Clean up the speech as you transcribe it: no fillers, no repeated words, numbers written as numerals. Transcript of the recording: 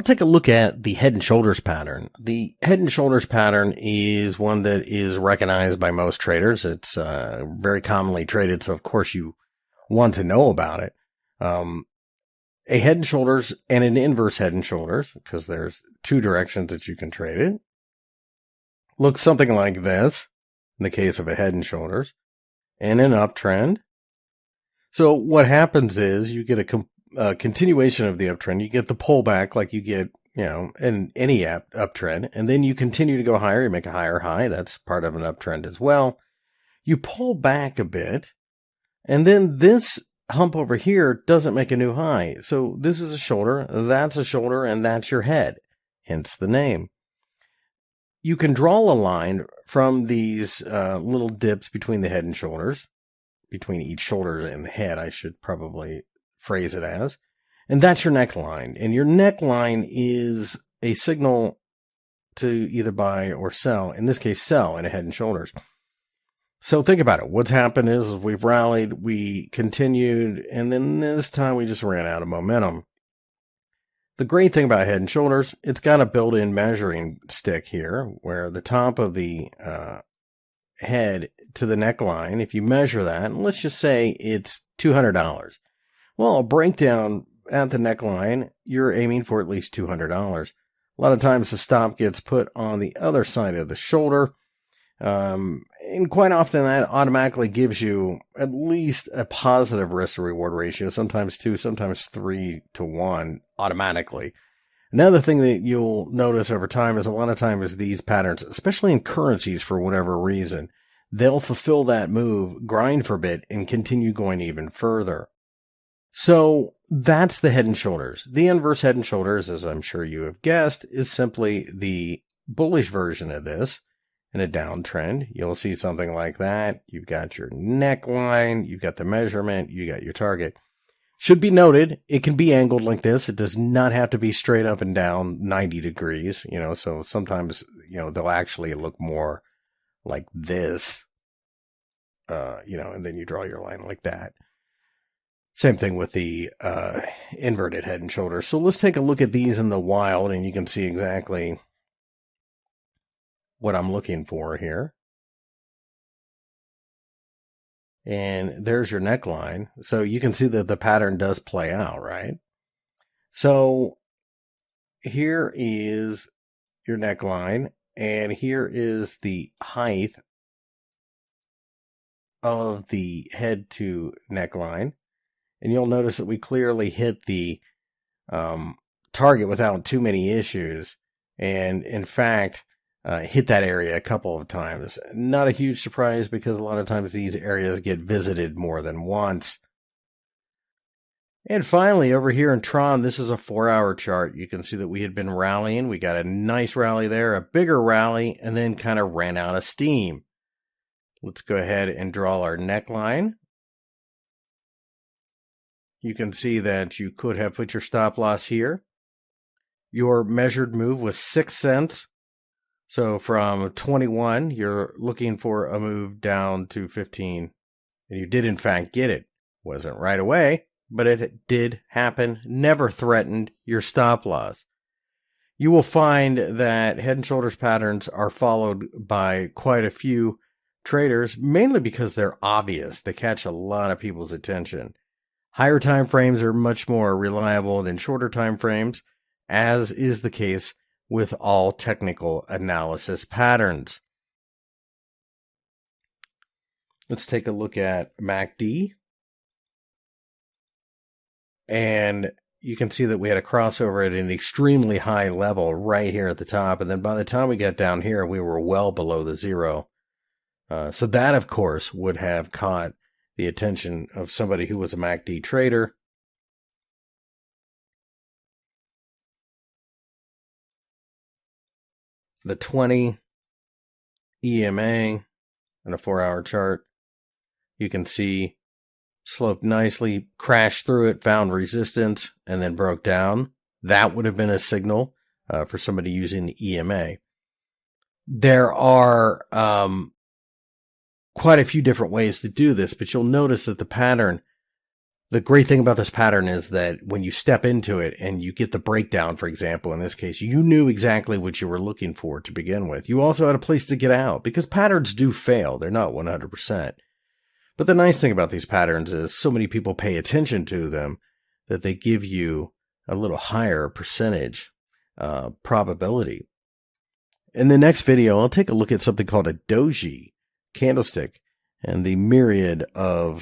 Take a look at the head and shoulders pattern. The head and shoulders pattern is one that is recognized by most traders. It's very commonly traded, so of course you want to know about it. A head and shoulders and an inverse head and shoulders, because there's two directions that you can trade it. Looks something like this in the case of a head and shoulders, and an uptrend. So what happens is you get a continuation of the uptrend. You get the pullback like you get, in any uptrend, and then you continue to go higher. You make a higher high. That's part of an uptrend as well. You pull back a bit, and then this hump over here doesn't make a new high. So this is a shoulder, that's a shoulder, and that's your head. Hence the name. You can draw a line from these little dips between the head and shoulders, between each shoulder and the head, I should probably phrase it as. And that's your neckline. And your neckline is a signal to either buy or sell. In this case, sell in a head and shoulders. So think about it. What's happened is we've rallied, we continued, and then this time we just ran out of momentum. The great thing about head and shoulders, it's got a built-in measuring stick here, where the top of the head to the neckline, if you measure that, and let's just say it's $200. Well, a breakdown at the neckline, you're aiming for at least $200. A lot of times the stop gets put on the other side of the shoulder. And quite often that automatically gives you at least a positive risk to reward ratio, sometimes 2, sometimes 3 to 1 automatically. Another thing that you'll notice over time is a lot of times these patterns, especially in currencies for whatever reason, they'll fulfill that move, grind for a bit, and continue going even further. So that's the head and shoulders. The inverse head and shoulders, as I'm sure you have guessed, is simply the bullish version of this. In a downtrend, you'll see something like that. You've got your neckline, you've got the measurement, you got your target. Should be noted, it can be angled like this. It does not have to be straight up and down 90 degrees, so sometimes, they'll actually look more like this, and then you draw your line like that. Same thing with the inverted head and shoulders. So let's take a look at these in the wild, and you can see exactly what I'm looking for here. And there's your neckline. So you can see that the pattern does play out, right? So here is your neckline, and here is the height of the head to neckline. And you'll notice that we clearly hit the target without too many issues. And in fact, hit that area a couple of times. Not a huge surprise because a lot of times these areas get visited more than once. And finally, over here in Tron, this is a 4-hour chart. You can see that we had been rallying. We got a nice rally there, a bigger rally, and then kind of ran out of steam. Let's go ahead and draw our neckline. You can see that you could have put your stop loss here. Your measured move was 6 cents. So from 21, you're looking for a move down to 15. And you did, in fact, get it. Wasn't right away, but it did happen. Never threatened your stop loss. You will find that head and shoulders patterns are followed by quite a few traders, mainly because they're obvious. They catch a lot of people's attention. Higher time frames are much more reliable than shorter time frames, as is the case with all technical analysis patterns. Let's take a look at MACD. And you can see that we had a crossover at an extremely high level right here at the top. And then by the time we got down here, we were well below the zero. So that, of course, would have caught the attention of somebody who was a MACD trader. The 20 EMA and a 4-hour chart, you can see sloped nicely, crashed through it, found resistance, and then broke down. That would have been a signal for somebody using the EMA. There are quite a few different ways to do this, but you'll notice that the pattern The great thing about this pattern is that when you step into it and you get the breakdown, for example, in this case, you knew exactly what you were looking for to begin with. You also had a place to get out because patterns do fail. They're not 100%. But the nice thing about these patterns is so many people pay attention to them that they give you a little higher percentage probability. In the next video, I'll take a look at something called a doji candlestick and the myriad of